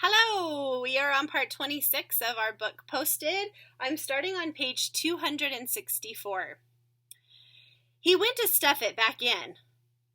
Hello! We are on part 26 of our book Posted. I'm starting on page 264. He went to stuff it back in,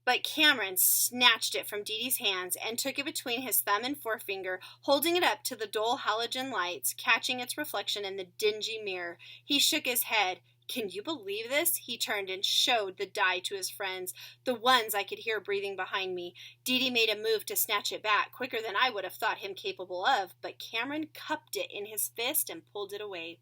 but Cameron snatched it from Dee Dee's hands and took it between his thumb and forefinger, holding it up to the dull halogen lights, catching its reflection in the dingy mirror. He shook his head. Can you believe this? He turned and showed the die to his friends, the ones I could hear breathing behind me. Dee Dee made a move to snatch it back, quicker than I would have thought him capable of, but Cameron cupped it in his fist and pulled it away.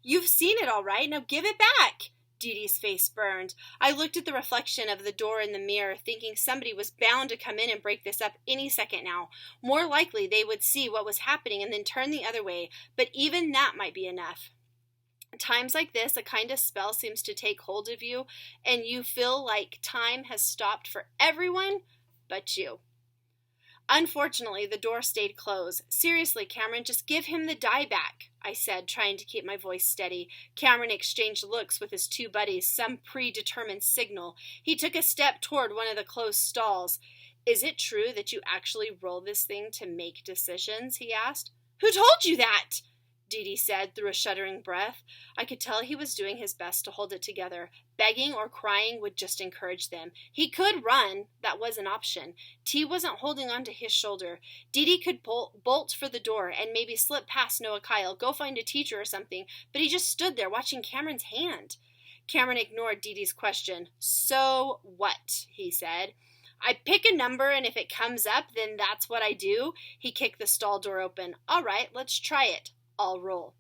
You've seen it all right, now give it back! Dee Dee's face burned. I looked at the reflection of the door in the mirror, thinking somebody was bound to come in and break this up any second now. More likely they would see what was happening and then turn the other way, but even that might be enough. Times like this, a kind of spell seems to take hold of you, and you feel like time has stopped for everyone but you. Unfortunately, the door stayed closed. Seriously, Cameron, just give him the die back, I said, trying to keep my voice steady. Cameron exchanged looks with his two buddies, some predetermined signal. He took a step toward one of the closed stalls. Is it true that you actually roll this thing to make decisions? He asked. Who told you that? Dee Dee said through a shuddering breath. I could tell he was doing his best to hold it together. Begging or crying would just encourage them. He could run. That was an option. T wasn't holding on to his shoulder. Dee Dee could bolt for the door and maybe slip past Noah Kyle, go find a teacher or something, but he just stood there watching Cameron's hand. Cameron ignored Dee Dee's question. So what? He said. I pick a number, and if it comes up, then that's what I do. He kicked the stall door open. All right, let's try it. I'll roll.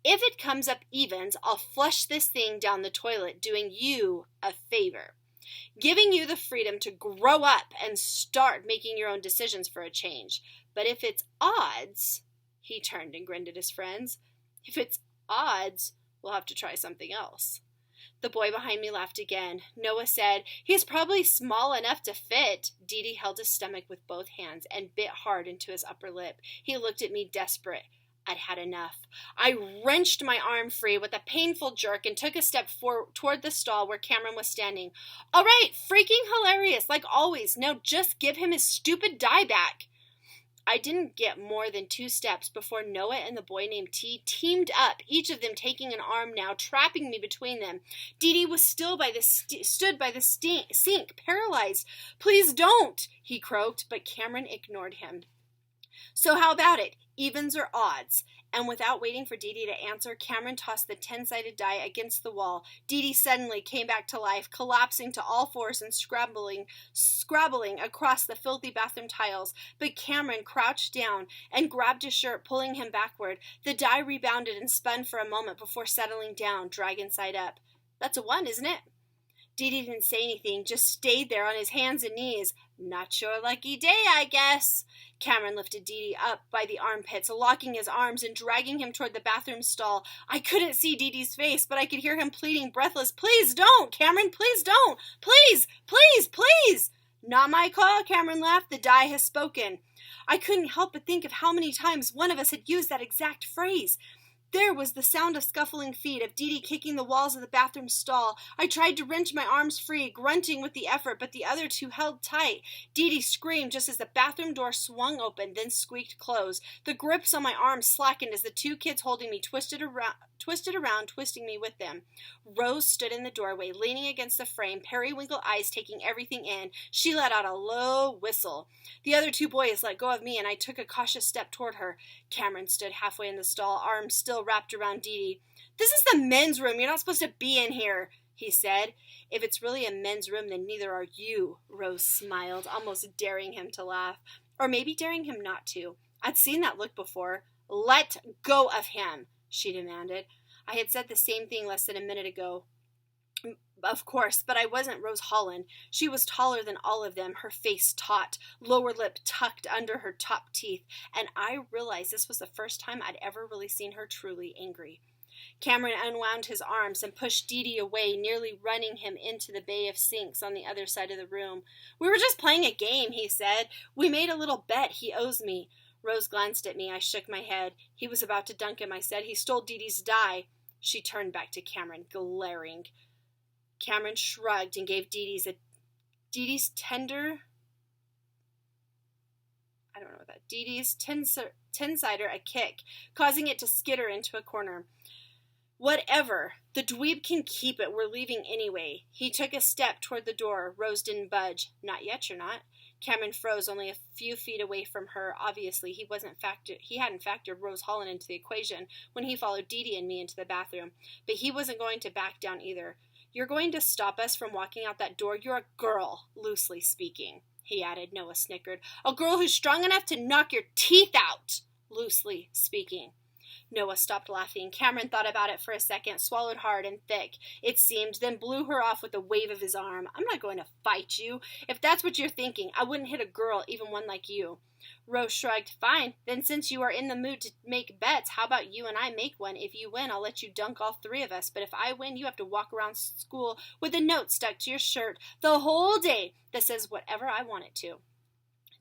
If it comes up evens, I'll flush this thing down the toilet, doing you a favor, giving you the freedom to grow up and start making your own decisions for a change. But if it's odds, he turned and grinned at his friends, if it's odds, we'll have to try something else. The boy behind me laughed again. Noah said, he's probably small enough to fit. Dee Dee held his stomach with both hands and bit hard into his upper lip. He looked at me desperate. I'd had enough. I wrenched my arm free with a painful jerk and took a step toward the stall where Cameron was standing. All right, freaking hilarious, like always. Now just give him his stupid die back. I didn't get more than 2 steps before Noah and the boy named T teamed up, each of them taking an arm now, trapping me between them. Dee Dee was stood by the sink, paralyzed. Please don't, he croaked, but Cameron ignored him. So how about it? Evens or odds? And without waiting for Dee Dee to answer, Cameron tossed the 10-sided die against the wall. Dee Dee suddenly came back to life, collapsing to all fours and scrabbling across the filthy bathroom tiles. But Cameron crouched down and grabbed his shirt, pulling him backward. The die rebounded and spun for a moment before settling down, dragon side up. That's a 1, isn't it? Dee Dee didn't say anything, just stayed there on his hands and knees. Not your lucky day, I guess. Cameron lifted Dee Dee up by the armpits, locking his arms and dragging him toward the bathroom stall. I couldn't see Dee Dee's face, but I could hear him pleading, breathless, Please don't, Cameron, please don't. Please, please, please. Not my call, Cameron laughed. The die has spoken. I couldn't help but think of how many times one of us had used that exact phrase. There was the sound of scuffling feet, of Dee Dee kicking the walls of the bathroom stall. I tried to wrench my arms free, grunting with the effort, but the other two held tight. Dee Dee screamed just as the bathroom door swung open, then squeaked closed. The grips on my arms slackened as the 2 kids holding me twisted around, twisting me with them. Rose stood in the doorway, leaning against the frame, periwinkle eyes taking everything in. She let out a low whistle. The other 2 boys let go of me, and I took a cautious step toward her. Cameron stood halfway in the stall, arms still wrapped around Dee Dee. This is the men's room. You're not supposed to be in here, he said. If it's really a men's room, then neither are you, Rose smiled, almost daring him to laugh. Or maybe daring him not to. I'd seen that look before. Let go of him, she demanded. I had said the same thing less than a minute ago. Of course, but I wasn't Rose Holland. She was taller than all of them, her face taut, lower lip tucked under her top teeth, and I realized this was the first time I'd ever really seen her truly angry. Cameron unwound his arms and pushed Dee Dee away, nearly running him into the bay of sinks on the other side of the room. We were just playing a game, he said. We made a little bet he owes me. Rose glanced at me. I shook my head. He was about to dunk him, I said. He stole Dee Dee's die. She turned back to Cameron, glaring. Cameron shrugged and gave Dee Dee's tender... I don't know that. Dee Dee's tin-sider a kick, causing it to skitter into a corner. Whatever. The dweeb can keep it. We're leaving anyway. He took a step toward the door. Rose didn't budge. Not yet, you're not. Cameron froze only a few feet away from her. Obviously, he hadn't factored Rose Holland into the equation when he followed Dee Dee and me into the bathroom. But he wasn't going to back down either. You're going to stop us from walking out that door? You're a girl, loosely speaking, he added. Noah snickered. A girl who's strong enough to knock your teeth out, loosely speaking. Noah stopped laughing. Cameron thought about it for a second, swallowed hard and thick, it seemed, then blew her off with a wave of his arm. I'm not going to fight you. If that's what you're thinking, I wouldn't hit a girl, even one like you. Rose shrugged. Fine. Then since you are in the mood to make bets, how about you and I make one? If you win, I'll let you dunk all three of us. But if I win, you have to walk around school with a note stuck to your shirt the whole day that says whatever I want it to.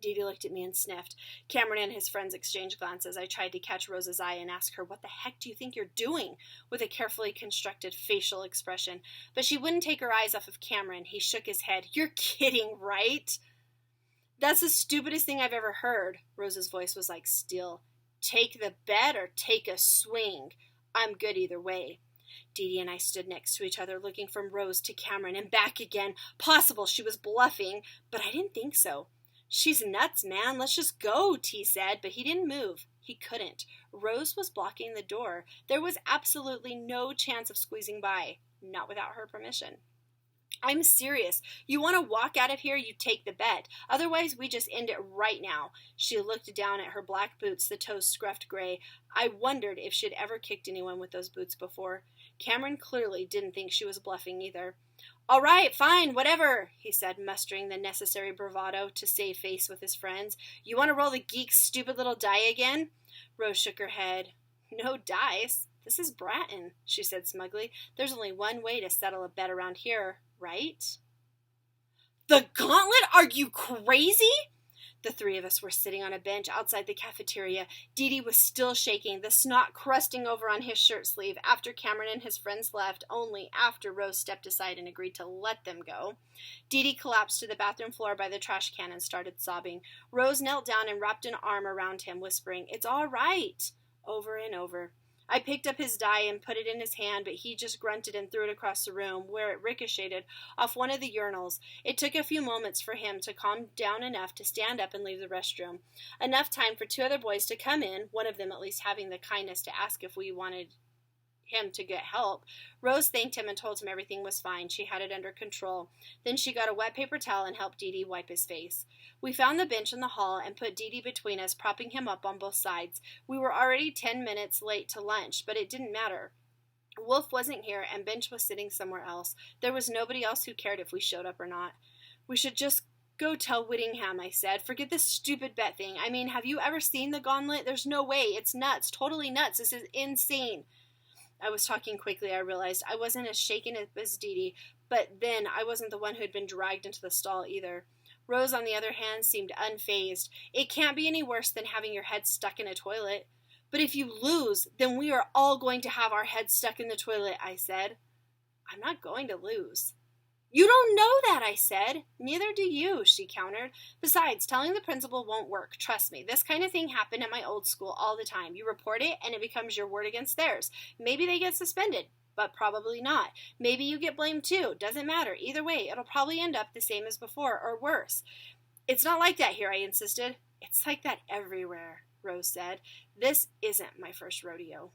Dee Dee looked at me and sniffed. Cameron and his friends exchanged glances. I tried to catch Rose's eye and ask her, what the heck do you think you're doing? With a carefully constructed facial expression. But she wouldn't take her eyes off of Cameron. He shook his head. You're kidding, right? That's the stupidest thing I've ever heard. Rose's voice was like steel. Take the bet or take a swing. I'm good either way. Dee Dee and I stood next to each other, looking from Rose to Cameron and back again. Possible she was bluffing, but I didn't think so. She's nuts, man. Let's just go, T said, but he didn't move. He couldn't. Rose was blocking the door. There was absolutely no chance of squeezing by, not without her permission. I'm serious. You want to walk out of here, you take the bet. Otherwise, we just end it right now. She looked down at her black boots, the toes scruffed gray. I wondered if she'd ever kicked anyone with those boots before. Cameron clearly didn't think she was bluffing either. All right, fine, whatever, he said, mustering the necessary bravado to save face with his friends. You want to roll the geek's stupid little die again? Rose shook her head. No dice. This is Bratton, she said smugly. There's only one way to settle a bet around here, right? The gauntlet? Are you crazy? The three of us were sitting on a bench outside the cafeteria. Dee Dee was still shaking, the snot crusting over on his shirt sleeve after Cameron and his friends left, only after Rose stepped aside and agreed to let them go. Dee Dee collapsed to the bathroom floor by the trash can and started sobbing. Rose knelt down and wrapped an arm around him, whispering, "It's all right," over and over. I picked up his die and put it in his hand, but he just grunted and threw it across the room, where it ricocheted off one of the urinals. It took a few moments for him to calm down enough to stand up and leave the restroom. Enough time for two other boys to come in, one of them at least having the kindness to ask if we wanted him to get help. Rose thanked him and told him everything was fine. She had it under control. Then she got a wet paper towel and helped Dee Dee wipe his face. We found the bench in the hall and put Dee Dee between us, propping him up on both sides. We were already 10 minutes late to lunch, but it didn't matter. Wolf wasn't here, and Bench was sitting somewhere else. There was nobody else who cared if we showed up or not. We should just go tell Whittingham, I said. Forget this stupid bet thing. I mean, have you ever seen the gauntlet? There's no way. It's nuts. Totally nuts. This is insane. I was talking quickly. I realized I wasn't as shaken as Dee Dee, but then I wasn't the one who had been dragged into the stall either. Rose, on the other hand, seemed unfazed. It can't be any worse than having your head stuck in a toilet. But if you lose, then we are all going to have our heads stuck in the toilet, I said. I'm not going to lose. You don't know that, I said. Neither do you, she countered. Besides, telling the principal won't work. Trust me, this kind of thing happened at my old school all the time. You report it, and it becomes your word against theirs. Maybe they get suspended, but probably not. Maybe you get blamed too. Doesn't matter. Either way, it'll probably end up the same as before, or worse. It's not like that here, I insisted. It's like that everywhere, Rose said. This isn't my first rodeo.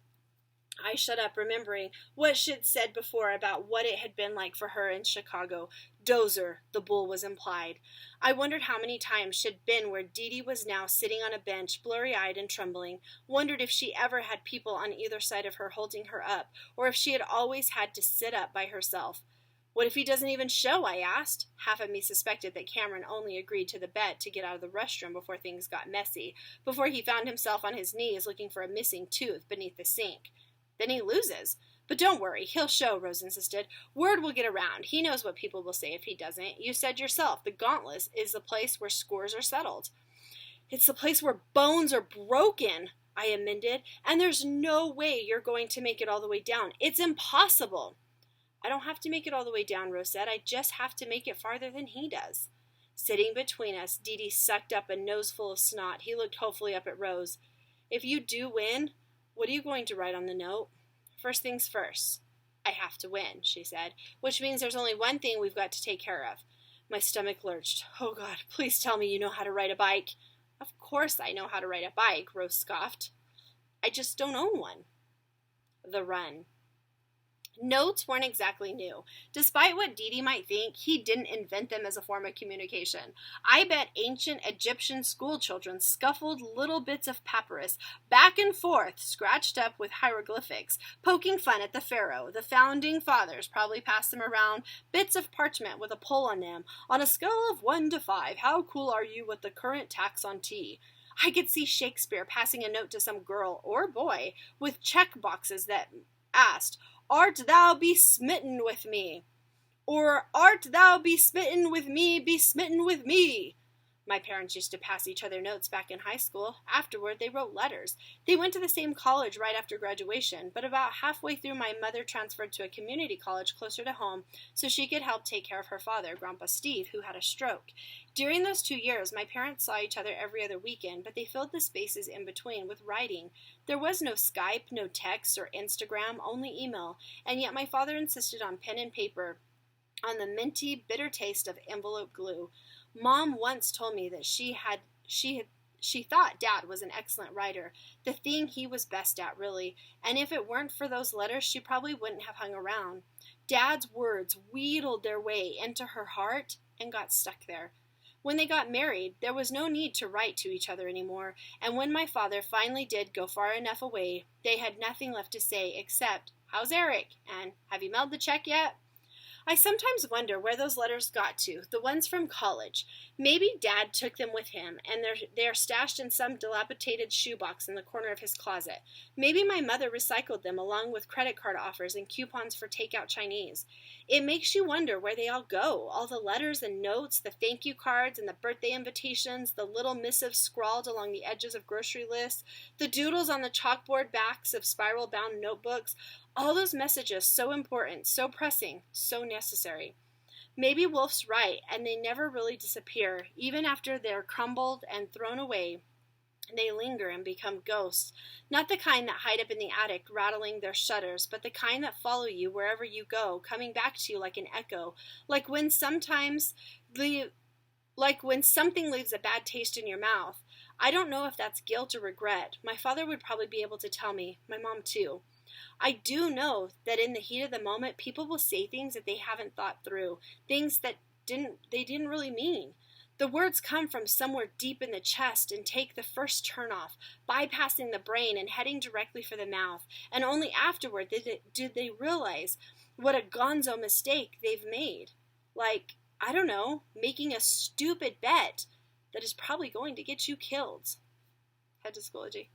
I shut up, remembering what she'd said before about what it had been like for her in Chicago. Dozer, the bull was implied. I wondered how many times she'd been where Dee Dee was now sitting on a bench, blurry-eyed and trembling. Wondered if she ever had people on either side of her holding her up, or if she had always had to sit up by herself. What if he doesn't even show, I asked. Half of me suspected that Cameron only agreed to the bet to get out of the restroom before things got messy, before he found himself on his knees looking for a missing tooth beneath the sink. Then he loses. But don't worry, he'll show, Rose insisted. Word will get around. He knows what people will say if he doesn't. You said yourself, the Gauntlet is the place where scores are settled. It's the place where bones are broken, I amended, and there's no way you're going to make it all the way down. It's impossible. I don't have to make it all the way down, Rose said. I just have to make it farther than he does. Sitting between us, Dee Dee sucked up a noseful of snot. He looked hopefully up at Rose. If you do win, what are you going to write on the note? First things first. I have to win, she said, which means there's only one thing we've got to take care of. My stomach lurched. Oh, God, please tell me you know how to ride a bike. Of course I know how to ride a bike, Rose scoffed. I just don't own one. The run. Notes weren't exactly new. Despite what Dee Dee might think, he didn't invent them as a form of communication. I bet ancient Egyptian schoolchildren scuffled little bits of papyrus back and forth, scratched up with hieroglyphics, poking fun at the pharaoh. The founding fathers probably passed them around bits of parchment with a pull on them. On a scale of 1 to 5, how cool are you with the current tax on tea? I could see Shakespeare passing a note to some girl or boy with check boxes that asked, Art thou be smitten with me? Or art thou be smitten with me, be smitten with me? My parents used to pass each other notes back in high school. Afterward, they wrote letters. They went to the same college right after graduation, but about halfway through, my mother transferred to a community college closer to home so she could help take care of her father, Grandpa Steve, who had a stroke. During those 2 years, my parents saw each other every other weekend, but they filled the spaces in between with writing. There was no Skype, no text, or Instagram, only email, and yet my father insisted on pen and paper, on the minty, bitter taste of envelope glue. Mom once told me that she thought Dad was an excellent writer, the thing he was best at, really, and if it weren't for those letters, she probably wouldn't have hung around. Dad's words wheedled their way into her heart and got stuck there. When they got married, there was no need to write to each other anymore, and when my father finally did go far enough away, they had nothing left to say except, How's Eric? And have you mailed the check yet? I sometimes wonder where those letters got to, the ones from college. Maybe Dad took them with him, and they're stashed in some dilapidated shoebox in the corner of his closet. Maybe my mother recycled them along with credit card offers and coupons for takeout Chinese. It makes you wonder where they all go, all the letters and notes, the thank you cards and the birthday invitations, the little missives scrawled along the edges of grocery lists, the doodles on the chalkboard backs of spiral-bound notebooks, all those messages so important, so pressing, so necessary. Maybe Wolf's right, and they never really disappear. Even after they're crumbled and thrown away, they linger and become ghosts. Not the kind that hide up in the attic, rattling their shutters, but the kind that follow you wherever you go, coming back to you like an echo. Like when something leaves a bad taste in your mouth. I don't know if that's guilt or regret. My father would probably be able to tell me. My mom, too. I do know that in the heat of the moment, people will say things that they haven't thought through, things that they didn't really mean. The words come from somewhere deep in the chest and take the first turnoff, bypassing the brain and heading directly for the mouth, and only afterward did they realize what a gonzo mistake they've made. Like, I don't know, making a stupid bet that is probably going to get you killed. Head to Schoology.